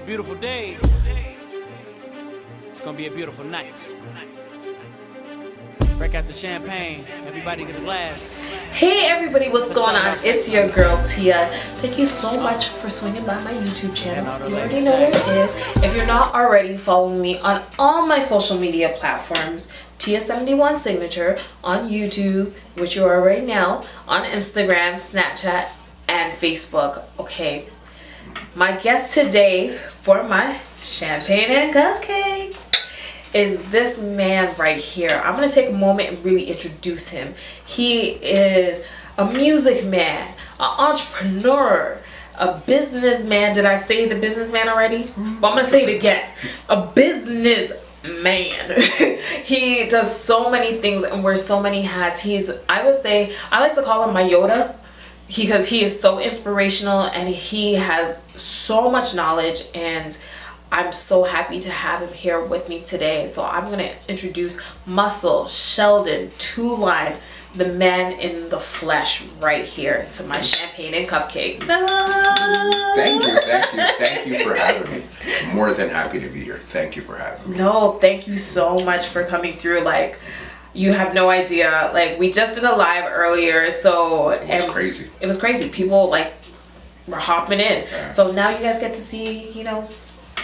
beautiful day. It's gonna be a beautiful night. Break out the champagne. Everybody get a glass. Hey everybody, what's going on? It's your girl Tia. Thank you so much for swinging by my YouTube channel. You already know where it is. If you're not already, following me on all my social media platforms. Tia71 Signature on YouTube, which you are right now, on Instagram, Snapchat, and Facebook. Okay, my guest today for my champagne and cupcakes is this man right here. I'm gonna take a moment and really introduce him. He is a music man, an entrepreneur, a businessman. Did I say the businessman already? Well, I'm gonna say it again. A business man. He does so many things and wears so many hats. I would say, I like to call him my Yoda because he is so inspirational and he has so much knowledge, and I'm so happy to have him here with me today. So I'm going to introduce Muscle Sheldon-2lined, the man in the flesh right here, to my champagne and cupcakes. Thank you for having me. I'm more than happy to be here. Thank you for having me. No, thank you so much for coming through. Like, you have no idea. Like, we just did a live earlier, so it was crazy. It was crazy. People like were hopping in. Yeah. So now you guys get to see, you know,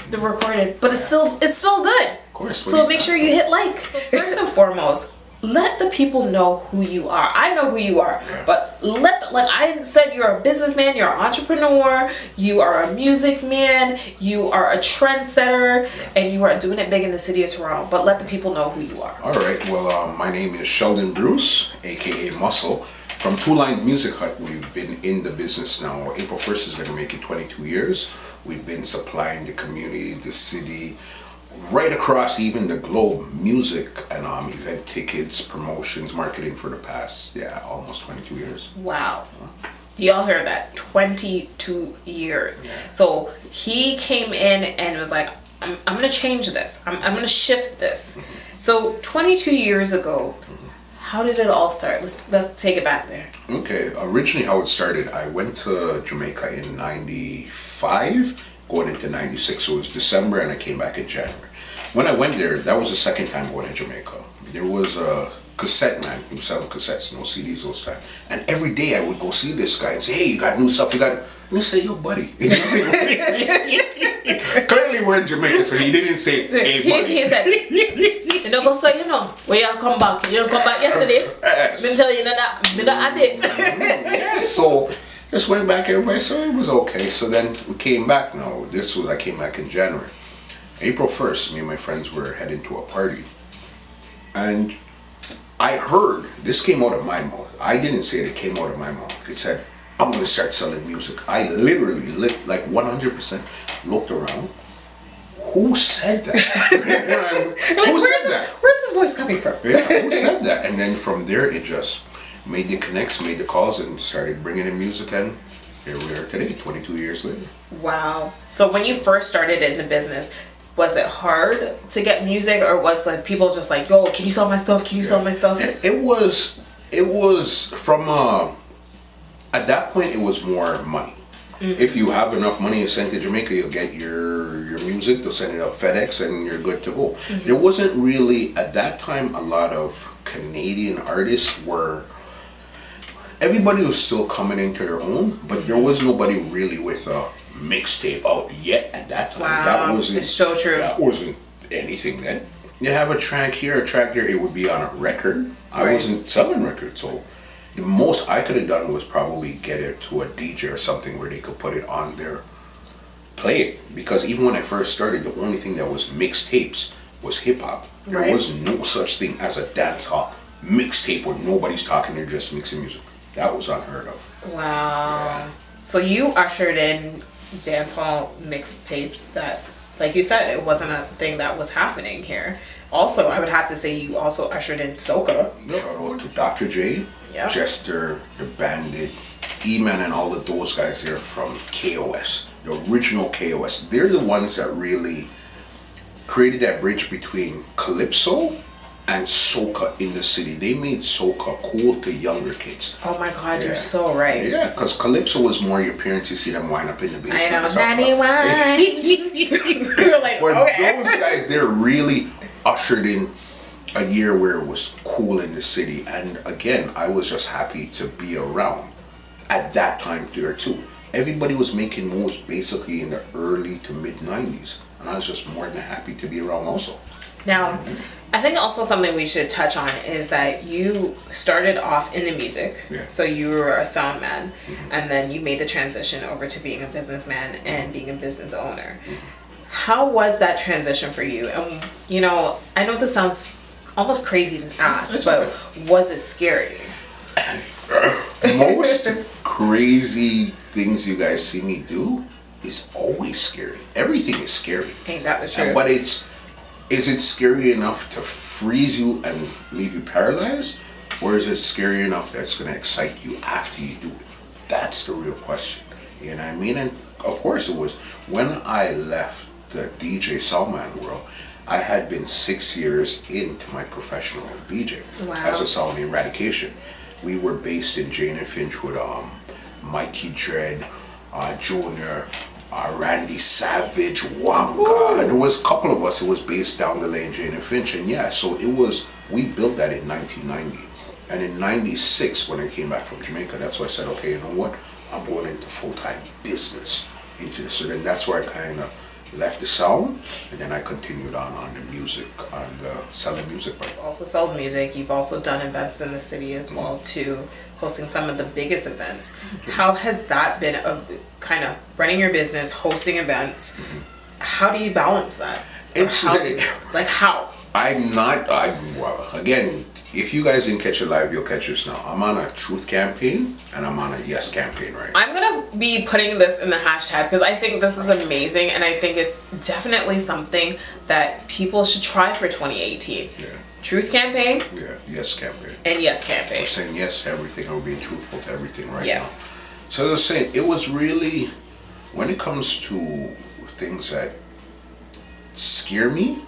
the recorded, but it's still good. Of course. So make sure you hit like. So first and foremost, let the people know who you are. I know who you are, yeah. But like I said, you're a businessman, you're an entrepreneur, you are a music man, you are a trendsetter, and you are doing it big in the city of Toronto. But let the people know who you are. All right. Well, my name is Sheldon Bruce, aka Muscle, from 2lined Music Hut. We've been in the business now. April 1st is going to make it 22 years. We've been supplying the community, the city, right across even the globe, music and event tickets, promotions, marketing for the past, almost 22 years. Wow. Do y'all hear that? 22 years. Yeah. So he came in and was like, I'm going to change this. I'm going to shift this. Mm-hmm. So 22 years ago, how did it all start? Let's take it back there. Okay, originally how it started, I went to Jamaica in 95, going into 96, so it was December, and I came back in January. When I went there, that was the second time going to Jamaica. There was a cassette man who was selling cassettes, no CDs those times, and every day I would go see this guy and say, hey, you got new stuff, and he say, yo, buddy. Clearly we're in Jamaica, so he didn't say, hey, buddy. He said, you know, go say, you know, where y'all come back. You don't come back yesterday. Yes. Been telling you that, me not at it. Yes, so just went back, everybody, so it was okay. So then we came back now. I came back in January. April 1st, me and my friends were heading to a party. And I heard, this came out of my mouth. I didn't say it came out of my mouth. It said, I'm going to start selling music. I literally, like 100%, looked around. Who said that? Who said that? Where's his voice coming from? Yeah, who said that? And then from there, it just made the connects, made the calls, and started bringing in music. And here we are today, 22 years later. Wow. So when you first started in the business, was it hard to get music, or was like people just like, yo, can you sell my stuff? Can you sell my stuff? It was from, at that point, it was more money. Mm-hmm. If you have enough money and send to Jamaica, you'll get your music, they'll send it up FedEx, and you're good to go. Mm-hmm. There wasn't really, at that time, a lot of Canadian artists everybody was still coming into their own, but there was nobody really with a mixtape out yet at that time. Wow, that wasn't, it's so true. That wasn't anything then. You have a track here, a track there, it would be on a record. I Right. wasn't selling records, so the most I could have done was probably get it to a DJ or something where they could put it on there, play it. Because even when I first started, the only thing that was mixtapes was hip hop. There Right. was no such thing as a dance hall mixtape where nobody's talking, they're just mixing music. That was unheard of. Wow. Yeah. So you ushered in dancehall mixtapes that, like you said, it wasn't a thing that was happening here. Also, I would have to say you also ushered in soca. Shout out to Dr. J, Yeah. Jester, the Bandit, E-Man, and all of those guys there from KOS, the original KOS. They're the ones that really created that bridge between calypso and soca in the city. They made soca cool to younger kids. Oh my God, Yeah. you're so right. Yeah, because calypso was more your parents. You see them wind up in the basement. I know, and stuff. 91. We were like, But okay. those guys, they're really ushered in a year where it was cool in the city. And again, I was just happy to be around at that time there too. Everybody was making moves basically in the early to mid 90s. And I was just more than happy to be around also. Now, I think also something we should touch on is that you started off in the music. Yeah. So you were a sound man, and then you made the transition over to being a businessman and being a business owner. How was that transition for you? And, you know, I know this sounds almost crazy to ask, It's but okay. was it scary? Most crazy things you guys see me do is always scary. Everything is scary. Ain't that the truth? But is it scary enough to freeze you and leave you paralyzed? Or is it scary enough that it's going to excite you after you do it? That's the real question. You know what I mean? And of course it was. When I left the DJ Soundman world, I had been 6 years into my professional DJ Wow. as a sound eradication. We were based in Jane and Finch with Mikey Dread, Junior, Randy Savage, Wanga. And there was a couple of us. It was based down the lane, Jane and Finch. And yeah, so it was, we built that in 1990. And in 96, when I came back from Jamaica, that's why I said, okay, you know what? I'm going into full-time business into this. So then that's where I kind of left the sound, and then I continued on the music, on the selling music. But Also sold music. You've also done events in the city as well too, hosting some of the biggest events. How has that been of kind of running your business, hosting events? How do you balance that? Or It's how? Well, again, if you guys didn't catch it live, you'll catch this now. I'm on a truth campaign and I'm on a yes campaign right now. I'm gonna be putting this in the hashtag because I think this is amazing, and I think it's definitely something that people should try for 2018. Yeah, Truth campaign yeah, yes campaign. and yes campaign. We're saying yes to everything, and we're being truthful to everything right Yes. now. So as I was saying, it was really, when it comes to things that scare me,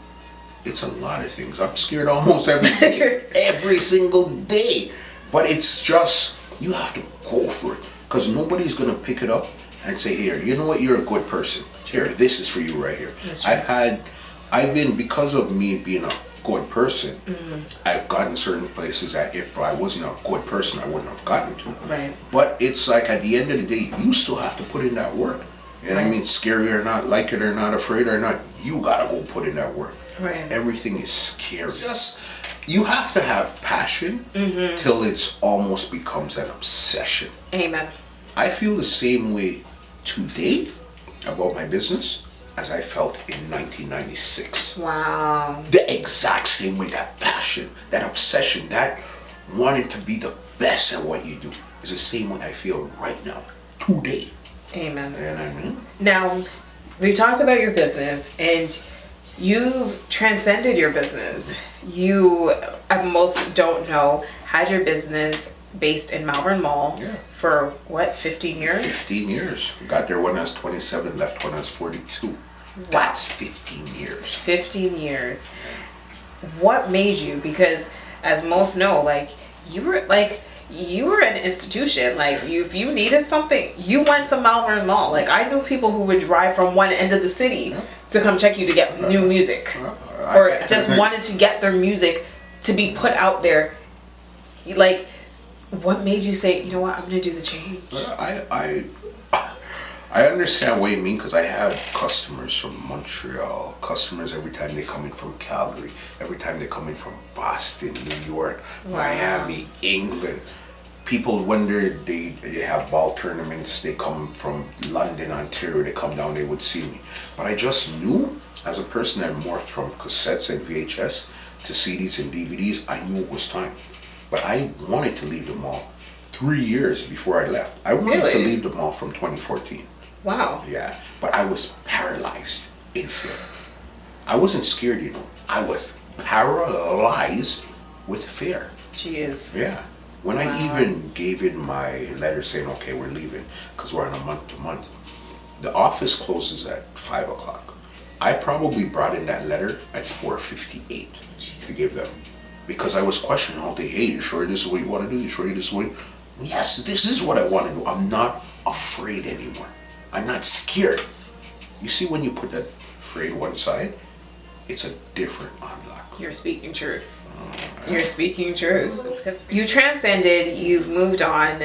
it's a lot of things. I'm scared almost every day, every single day. But it's just, you have to go for it. Because nobody's going to pick it up and say, here, you know what, you're a good person. Here, this is for you right here. That's true. I've been, because of me being a good person, I've gotten certain places that if I wasn't a good person, I wouldn't have gotten to. Right. But it's like, at the end of the day, you still have to put in that work. And I mean, scary or not, like it or not, afraid or not, you got to go put in that work. Right. Everything is scary. It's just, you have to have passion till it's almost becomes an obsession. Amen. I feel the same way today about my business as I felt in 1996. Wow. The exact same way, that passion, that obsession, that wanting to be the best at what you do is the same way I feel right now, today. Amen. And I mean, Now, we've talked about your business, and you've transcended your business. You, as most don't know, had your business based in Malvern Mall Yeah. for what, 15 years? 15 years. Got there when I was 27, left when I was 42. That's 15 years. 15 years. What made you? Because as most know, you were an institution. If you needed something, you went to Malvern Mall. I knew people who would drive from one end of the city to come check you to get new music, or just wanted to get their music to be put out there. What made you say, you know what, I'm gonna do the change? I understand what you mean, because I have customers from Montreal, customers every time they come in from Calgary, every time they come in from Boston, New York, Wow. Miami, England. People, when they have ball tournaments, they come from London, Ontario, they come down, they would see me. But I just knew, as a person that morphed from cassettes and VHS to CDs and DVDs, I knew it was time. But I wanted to leave the mall 3 years before I left. I wanted to Really? leave the mall from 2014. Wow. Yeah, but I was paralyzed in fear. I wasn't scared, I was paralyzed with fear. Jeez. Yeah. When Wow. I even gave in my letter saying, okay, we're leaving, because we're on a month to month, the office closes at 5 o'clock. I probably brought in that letter at 4:58 to give them. because I was questioning all day, hey, you sure this is what you want to do? You sure this is what yes, this is what I want to do. I'm not afraid anymore. I'm not scared. You see, when you put that afraid one side, it's a different unlock. You're speaking truth. You're speaking truth. You transcended, you've moved on,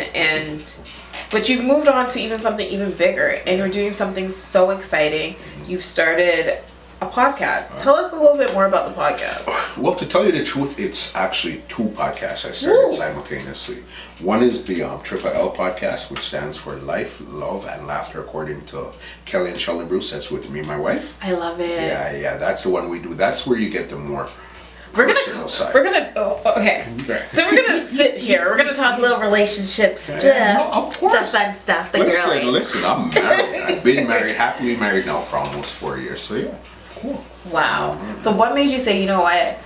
but you've moved on to even something even bigger, and you're doing something so exciting. You've started a podcast. Tell us a little bit more about the podcast. Well, to tell you the truth, it's actually 2 podcasts I started simultaneously. One is the Triple L podcast, which stands for Life, Love, and Laughter, according to Kelly and Sheldon Bruce. That's with me and my wife. I love it. Yeah, that's the one we do. That's where you get the more okay. So we're gonna sit here. We're gonna talk a little relationship stuff. No, of course. The fun stuff, the girly. Listen, I'm married. I've been married, happily married now for almost 4 years. So yeah, cool. Wow. So what made you say, you know what,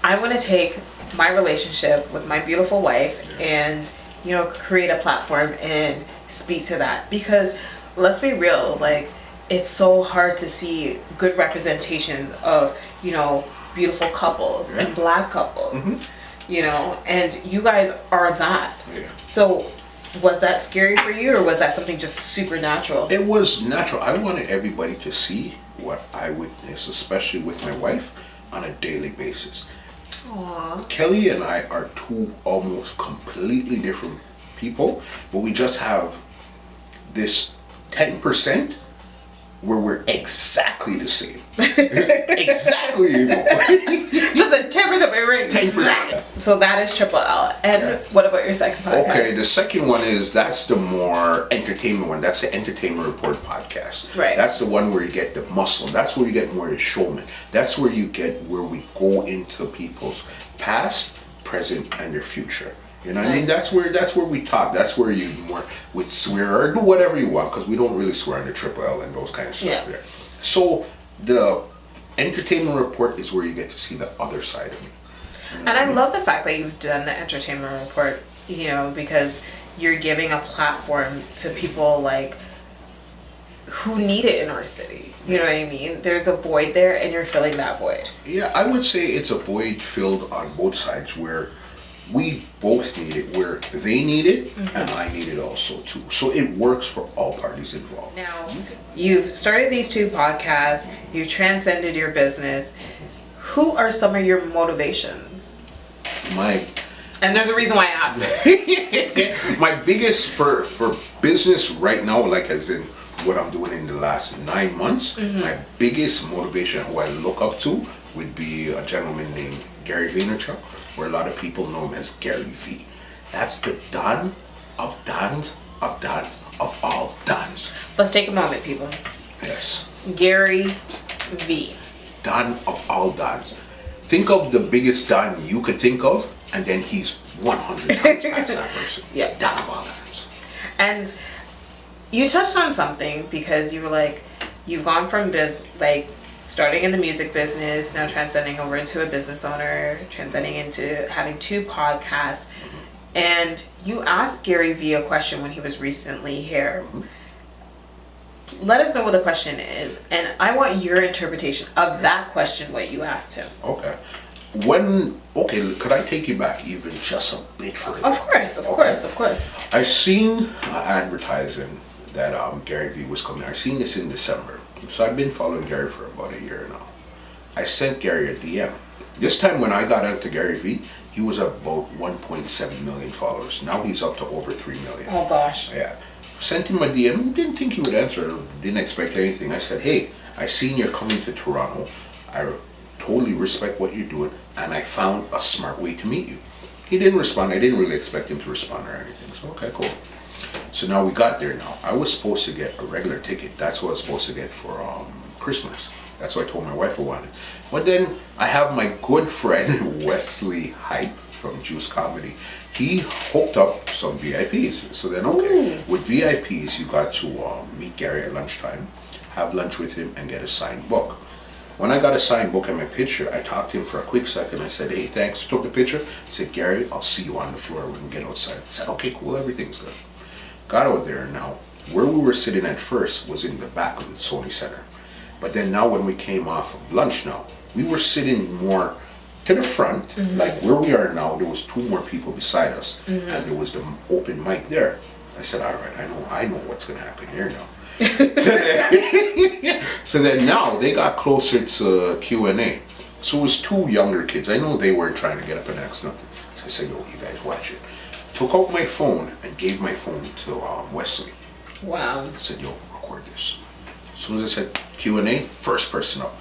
I want to take my relationship with my beautiful wife and, you know, create a platform and speak to that? Because let's be real, like, it's so hard to see good representations of, you know, beautiful couples and Black couples, you know, and you guys are that. Yeah. So was that scary for you, or was that something just supernatural? It was natural. I wanted everybody to see what I witness, especially with my wife, on a daily basis. Aww. Kelly and I are 2 almost completely different people, but we just have this 10% where we're exactly the same. Exactly, you know. Just a 10%, but we're 10%. So that is Triple L. And what about your second podcast? Okay, the second one that's the more entertainment one. That's the Entertainment Report podcast. Right. That's the one where you get the muscle. That's where you get more the showman. That's where you get where we go into people's past, present, and their future. You know what I mean? That's where we talk. That's where you more would swear or do whatever you want, because we don't really swear on the Triple L and those kind of stuff there. So the Entertainment Report is where you get to see the other side of me. And I love the fact that you've done the Entertainment Report, you know, because you're giving a platform to people like who need it in our city. You know what I mean? There's a void there, and you're filling that void. Yeah, I would say it's a void filled on both sides, where we both need it, where they need it and I need it also too. So it works for all parties involved. Now, you've started these 2 podcasts, you transcended your business. Who are some of your motivations? And there's a reason why I asked this. My biggest for business right now, like as in what I'm doing in the last 9 months, my biggest motivation, who I look up to, would be a gentleman named Gary Vaynerchuk, where a lot of people know him as Gary V. That's the Don of Dons of Dons of all Dons. Let's take a moment, people. Yes. Gary V. Don of all Dons. Think of the biggest Don you could think of, and then he's 100 times past that person. Yeah. Don of all Dons. And you touched on something, because you were like, you've gone from starting in the music business, now transcending over into a business owner, transcending into having 2 podcasts. And you asked Gary V a question when he was recently here. Let us know what the question is, and I want your interpretation of that question, what you asked him. Okay. Could I take you back even just a bit further? Of course. I've seen advertising that Gary V was coming. I've seen this in December. So I've been following Gary for about a year now. I sent Gary a DM. This time when I got out to Gary V, he was about 1.7 million followers. Now he's up to over 3 million. Oh gosh. Yeah. Sent him a DM, didn't think he would answer, didn't expect anything. I said, hey, I seen you're coming to Toronto. I totally respect what you're doing, and I found a smart way to meet you. He didn't respond. I didn't really expect him to respond or anything. So, okay, cool. So now we got there now. I was supposed to get a regular ticket. That's what I was supposed to get for Christmas. That's what I told my wife I wanted. But then I have my good friend Wesley Hype from Juice Comedy. He hooked up some VIPs. So then, okay, with VIPs, you got to meet Gary at lunchtime, have lunch with him, and get a signed book. When I got a signed book and my picture, I talked to him for a quick second. I said, hey, thanks. Took the picture. I said, Gary, I'll see you on the floor when we get outside. I said, okay, cool, everything's good. Got out there now. Where we were sitting at first was in the back of the Sony Center. But then now when we came off of lunch now, we were sitting more to the front, like where we are now. There was 2 more people beside us, and there was the open mic there. I said, all right, I know what's gonna happen here now. So then now they got closer to Q&A. So it was 2 younger kids. I know they weren't trying to get up and ask nothing. So I said, yo, you guys watch it. Took out my phone and gave my phone to Wesley. Wow. I said, yo, record this. As soon as I said Q&A, first person up.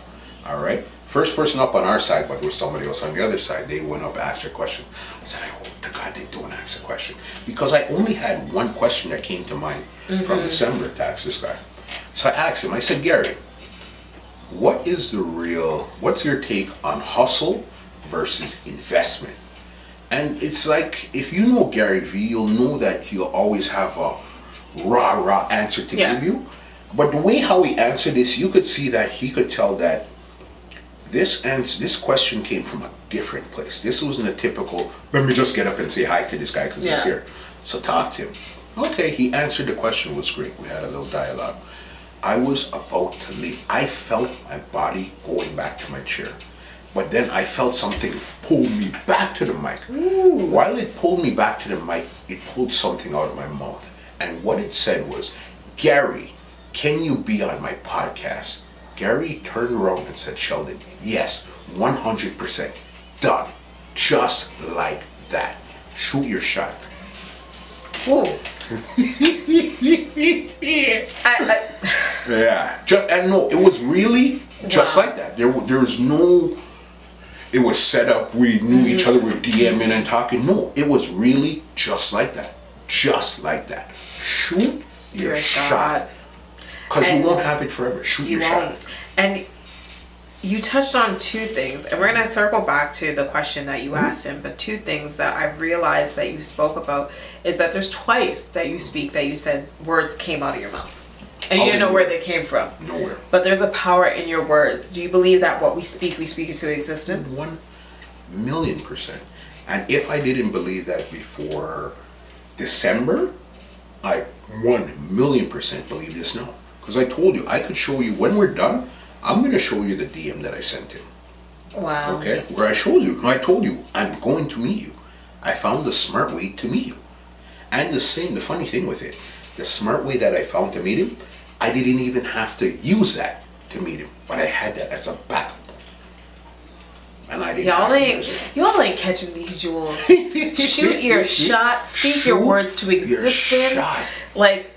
All right? First person up on our side, but there was somebody else on the other side. They went up, asked a question. I said, I hope to God they don't ask a question. Because I only had one question that came to mind from December to ask this guy. So I asked him, I said, Gary, what's your take on hustle versus investment? And it's like, if you know Gary Vee, you'll know that he'll always have a raw answer to give you. But the way how he answered this, you could see that he could tell that this question came from a different place. This wasn't a typical, let me just get up and say hi to this guy because he's here. So talk to him. Okay, he answered the question, was great. We had a little dialogue. I was about to leave. I felt my body going back to my chair. But then I felt something pull me back to the mic. Ooh. While it pulled me back to the mic, it pulled something out of my mouth. And what it said was, Gary, can you be on my podcast? Gary turned around and said, Sheldon, yes, 100%. Done. Just like that. Shoot your shot. Ooh. Yeah. And no, it was really just like that. There was no, it was set up, we knew each other, we were DMing and talking. No, it was really just like that. Just like that. Shoot your shot. Because you won't have it forever. Shoot your shot. And you touched on 2 things, and we're going to circle back to the question that you asked him, but 2 things that I've realized that you spoke about is that there's twice that you speak that you said words came out of your mouth. And you didn't know where they came from. Nowhere. But there's a power in your words. Do you believe that what we speak into existence? 1,000,000%. And if I didn't believe that before December, I 1,000,000% believe this now. Because I told you, I could show you, when we're done, I'm going to show you the DM that I sent him. Wow. Okay? Where I told you, I'm going to meet you. I found the smart way to meet you. And the funny thing with it, the smart way that I found to meet him, I didn't even have to use that to meet him. But I had that as a backup. And I didn't have to use it. Y'all ain't catching these jewels. Shoot your shot. Speak your words to existence. Like,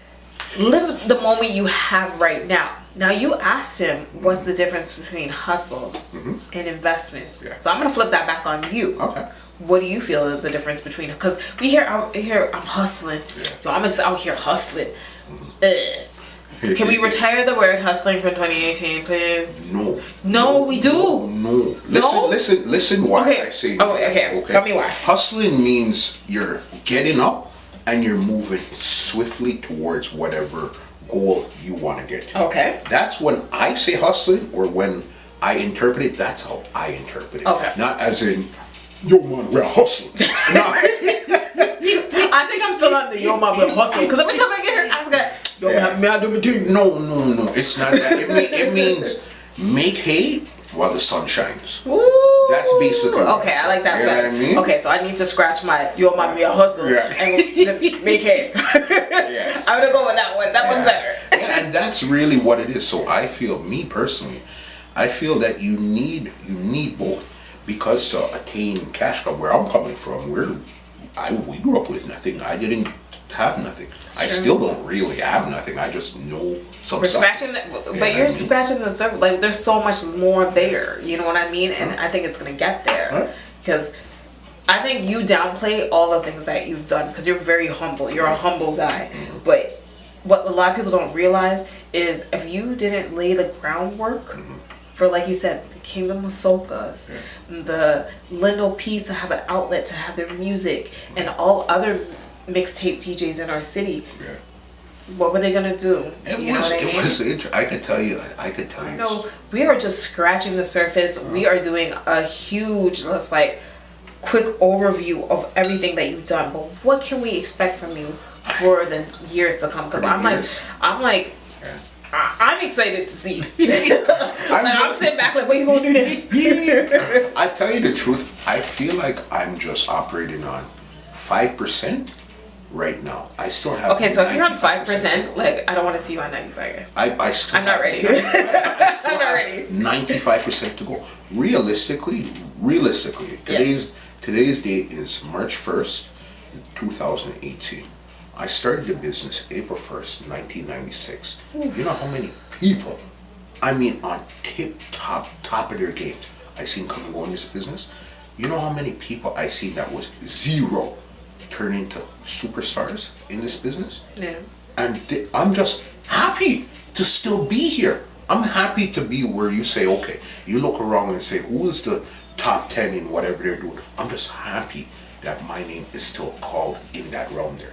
live the moment you have right now. Now, you asked him, what's the difference between hustle and investment? Yeah. So I'm going to flip that back on you. Okay. What do you feel the difference between? Because we hear I'm hustling. Yeah. So I'm just out here hustling. Can we retire the word hustling from 2018, please? No, we do. No. Listen why I say no. Okay. Tell me why. Hustling means you're getting up and you're moving swiftly towards whatever goal you want to get to. Okay. That's when I say hustling, or when I interpret it, that's how I interpret it. Okay. Not as in, yo man, we're hustling. No. I think I'm still on the yo man, we're hustling. Because every time I get here, I was like, may I do my thing? No. It's not that. It means make hay while the sun shines. Ooh. That's basically. Okay, I like that. You know what I mean? Okay, so I need to scratch my yo man, me a hustle and make hay. Yes. I'm gonna go with that one. That one's better. Yeah, and that's really what it is. So I feel, me personally, I feel that you need both, because to attain cash cow, where I'm coming from, we grew up with nothing. I didn't have nothing. I still don't really have nothing. I just know some stuff. Scratching but you're scratching the surface. Like, there's so much more there. You know what I mean? And I think it's gonna get there, because I think you downplay all the things that you've done because you're very humble. You're a humble guy. But what a lot of people don't realize is, if you didn't lay the groundwork for, like you said, the Kingdom of Sokas, the Lindell Peace to have an outlet to have their music, and all other mixtape DJs in our city, what were they gonna do? I could tell you. No, we are just scratching the surface. We are doing a huge, just like, quick overview of everything that you've done. But what can we expect from you for the years to come? Because I'm like, I'm excited to see. I'm sitting back like, what you gonna do then? I tell you the truth, I feel like I'm just operating on 5% right now. I still have. Okay, so if you're on 5%, 95%, like, I don't want to see you on 95. I still I'm not have- ready. I still I'm not have ready. 95% to go. Realistically, today's date is March 1st, 2018. I started the business April 1st, 1996. You know how many people, I mean on top of their game, I seen come and go in this business? You know how many people I seen that was zero turn into superstars in this business? Yeah. And I'm just happy to still be here. I'm happy to be where you say, okay, you look around and say, who is the top 10 in whatever they're doing? I'm just happy that my name is still called in that realm there.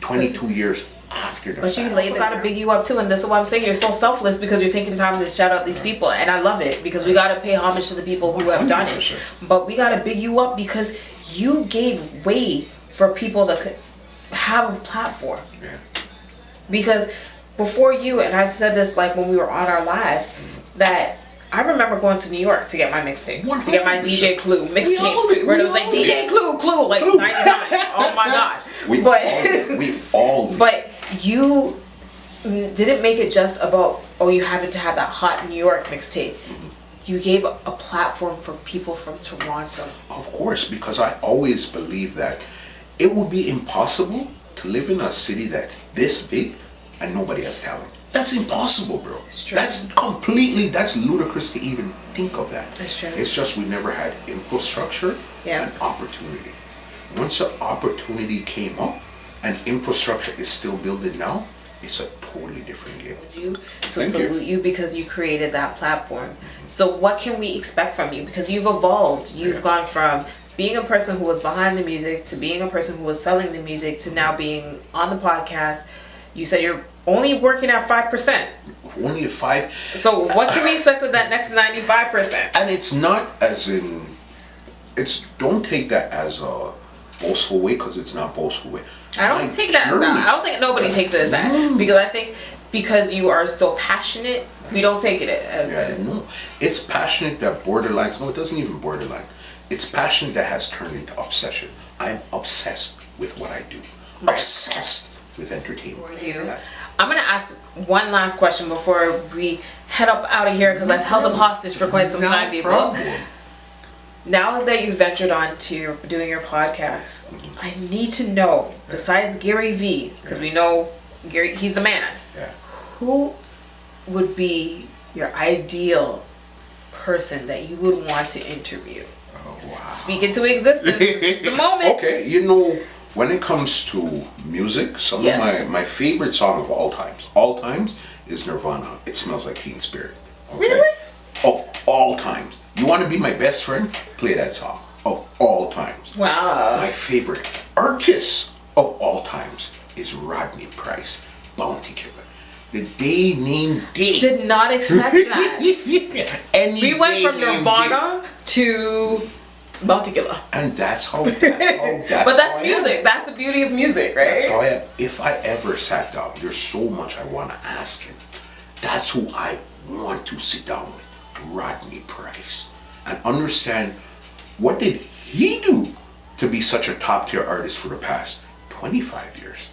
22 years after the But you fact. also gotta big you up too, and this is why I'm saying you're so selfless, because you're taking time to shout out these people, and I love it, because we gotta pay homage to the people who have done it. 100%. But we gotta big you up because you gave way for people that could have a platform. Yeah. Because before you, and I said this like when we were on our live, that I remember going to New York to get my mixtape, to get my 100%. DJ Clue all mixtapes, did, where we it was like all DJ did. Clue like 90 times. Oh my god! We all did. But you didn't make it just about, oh, you having to have that hot New York mixtape. You gave a platform for people from Toronto. Of course, because I always believe that it would be impossible to live in a city that's this big and nobody has talent. That's impossible, bro. It's true. That's ludicrous to even think of that. It's true. It's just we never had infrastructure Yeah. and opportunity. Once the opportunity came up and infrastructure is still building now, it's a totally different game. You to Thank you. salute you because you created that platform. So what can we expect from you? Because you've evolved. You've Yeah. gone from being a person who was behind the music to being a person who was selling the music to now being on the podcast. You said you're only working at 5%. Only at 5. So what can we expect of that next 95%? And it's not as in, don't take that as a boastful way, because it's not boastful way. I don't take that as that. I don't think nobody takes it as that. Because I think because you are so passionate, we don't take it as Yeah, that. no. It's passionate that borderlines, no, it doesn't even borderline. It's passionate that has turned into obsession. I'm obsessed with what I do. Right. Obsessed with entertainment. You. That- I'm gonna ask one last question before we head up out of here, because I've held up hostage for quite some time, people. problem. Now that you've ventured on to doing your podcast, I need to know, besides Gary V, because we know Gary, he's the man, Yeah. who would be your ideal person that you would want to interview? Oh, wow. Speak it to existence. This is the moment. Okay, you know, when it comes to music, some Yes. of my favorite song of all times is Nirvana. It Smells Like Teen Spirit. Okay? Really? Of all times. You want to be my best friend? Play that song. Of all times. Wow. My favorite artist of all times is Rodney Price, Bounty Killer. The day named day. Did not expect that. Any We went day from named Nirvana to Bounty Killer. day. And that's how But that's how I am. music. That's the beauty of music, right? That's how I am. If I ever sat down, there's so much I want to ask him. That's who I want to sit down with, Rodney Price, and understand what did he do to be such a top tier artist for the past 25 years.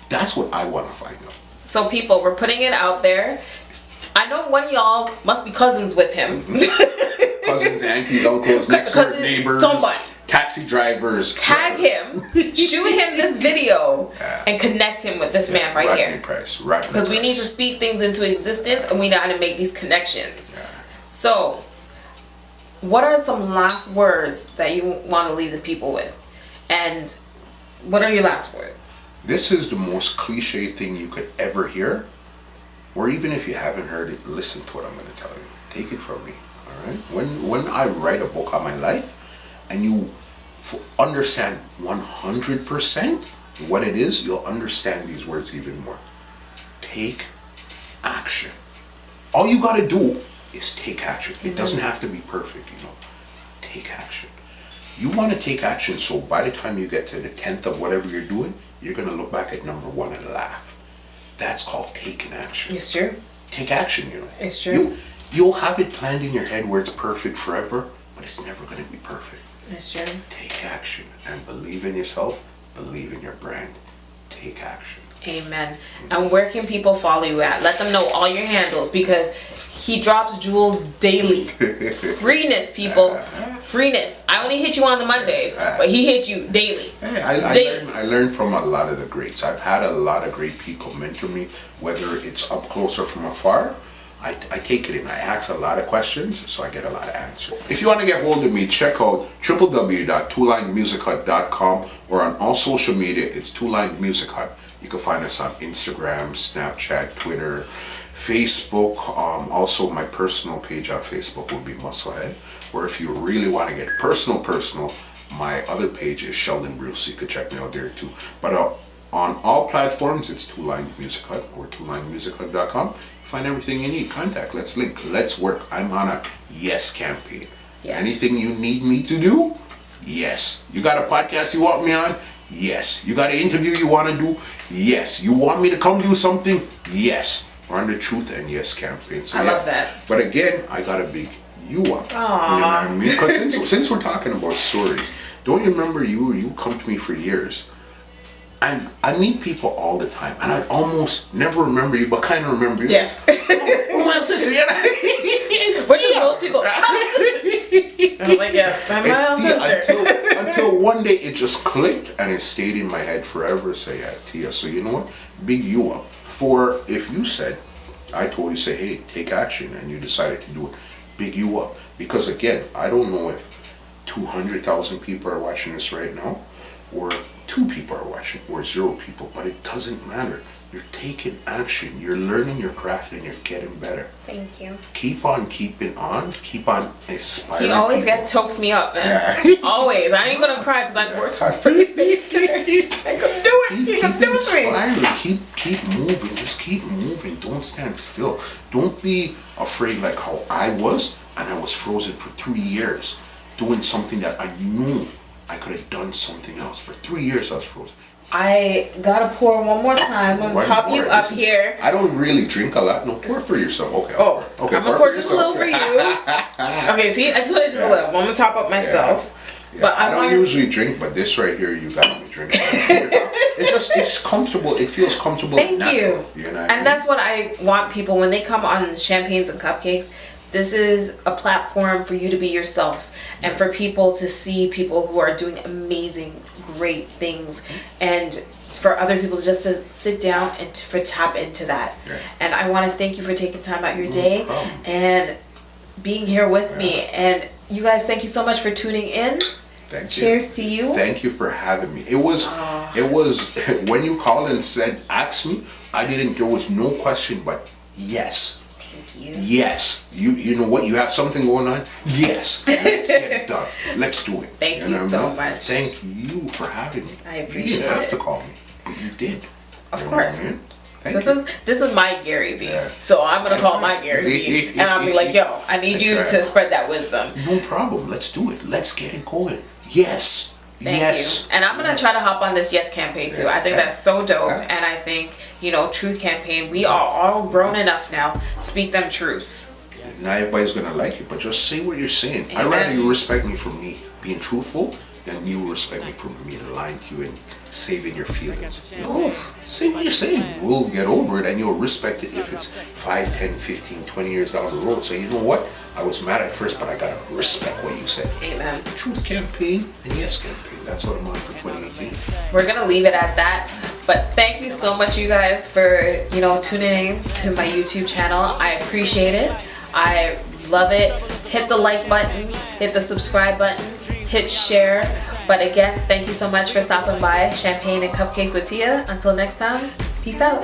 That's what I want to find out. So people, we're putting it out there. I know one of y'all must be cousins with him. Cousins, aunties, uncles, next door Cousins, neighbors, somebody. taxi drivers. Tag him, shoot him this video, Yeah. and connect him with this man right Rodney here. Price. Because we need to speak things into existence, and we got to make these connections. Yeah. So, what are some last words that you want to leave the people with? And what are your last words? This is the most cliche thing you could ever hear, or even if you haven't heard it, listen to what I'm going to tell you. Take it from me, all right? When I write a book on my life, and you understand 100% what it is, you'll understand these words even more. Take action. All you got to do is take action. It doesn't have to be perfect, you know. Take action. You want to take action, so by the time you get to the 10th of whatever you're doing, you're going to look back at number 1 and laugh. That's called taking action. It's true. take action, you know. It's true. You'll have it planned in your head where it's perfect forever, but it's never going to be perfect. It's true. Take action and believe in yourself, believe in your brand. Take action. Amen. And where can people follow you at? Let them know all your handles, because he drops jewels daily. Freeness, people. Freeness. I only hit you on the Mondays, but he hits you daily. Hey, I learned from a lot of the greats. I've had a lot of great people mentor me, whether it's up close or from afar. I take it in. I ask a lot of questions, so I get a lot of answers. If you want to get hold of me, check out www.2linedmusichut.com, or on all social media, it's 2lined Music Hut. You can find us on Instagram, Snapchat, Twitter, Facebook. Also, my personal page on Facebook will be Musclehead. Or if you really want to get personal, my other page is Sheldon Bruce. You can check me out there too. But on all platforms, it's 2lined Music Hut or 2linedmusichut.com. Find everything you need. Contact. Let's link. Let's work. I'm on a yes campaign. Yes. Anything you need me to do? Yes. You got a podcast you want me on? Yes. You got an interview you want to do? Yes. You want me to come do something? Yes. We're on the Truth and Yes campaign. So, I love that. But again, I got a big you up. Aww. You know what I mean? Because since we're talking about stories, don't you remember you come to me for years? And I meet people all the time, and I almost never remember you, but kind of remember you. Yes. Oh, my sister, yeah. Which is most people. I'm like, yes, I'm my own sister. Until one day it just clicked, and it stayed in my head forever. Say, yeah, Tia. So you know what? Big you up. For if you said, I told you, say, hey, take action, and you decided to do it. Big you up. Because again, I don't know if 200,000 people are watching this right now, or 2 people are watching, or 0 people, but it doesn't matter. You're taking action, you're learning your craft, and you're getting better. Thank you. Keep on keeping on, keep on inspiring. He always people. chokes me up, man. Yeah. Always. I ain't gonna cry because I worked hard for this face today. I can do it. He can do it. Keep moving. Just keep moving. Don't stand still. Don't be afraid like how I was, and I was frozen for 3 years doing something that I knew I could have done something else. For 3 years I was frozen. I gotta pour one more time. I'm gonna top you up here. I don't really drink a lot. No, pour for yourself. Okay. Okay, I'm gonna pour just a little for you. Okay, see, I just want just a little. I'm gonna top up myself. Yeah. But I don't usually drink, but this right here, you got me drinking. It's comfortable. It feels comfortable. Thank natural, you. You know and that's what I want people when they come on Champagnes and Cupcakes. This is a platform for you to be yourself, and for people to see people who are doing amazing, great things, and for other people just to sit down and to tap into that. Yeah. And I want to thank you for taking time out your day and being here with me. And you guys, thank you so much for tuning in. Thank you. Cheers to you. Thank you for having me. It was when you called and said, ask me, there was no question but yes. You. Yes. You know what? You have something going on? Yes. Let's get it done. Let's do it. Thank you so much. Thank you for having me. I appreciate it. You didn't have to call me, but you did. Of course. This is my Gary Vee. Yeah. So I'm gonna call my Gary Vee and I'll be like, yo, I need you to spread that wisdom. No problem. Let's do it. Let's get it going. Yes. Thank you. And I'm going to try to hop on this Yes campaign too. I think that's so dope. And I think, Truth campaign, we are all grown enough now. Speak them truths. Not everybody's going to like it, but just say what you're saying. Amen. I'd rather you respect me for me being truthful than you respect me for me lying to you and saving your feelings. Say what you're saying. We'll get over it and you'll respect it if it's 5, 10, 15, 20 years down the road. So you know what? I was mad at first, but I gotta respect what you said. Amen. Truth campaign and yes campaign. That's what I'm on for 2018. We're gonna leave it at that. But thank you so much, you guys, for tuning in to my YouTube channel. I appreciate it. I love it. Hit the like button, hit the subscribe button, hit share. But again, thank you so much for stopping by Champagne and Cupcakes with Tia. Until next time, peace out.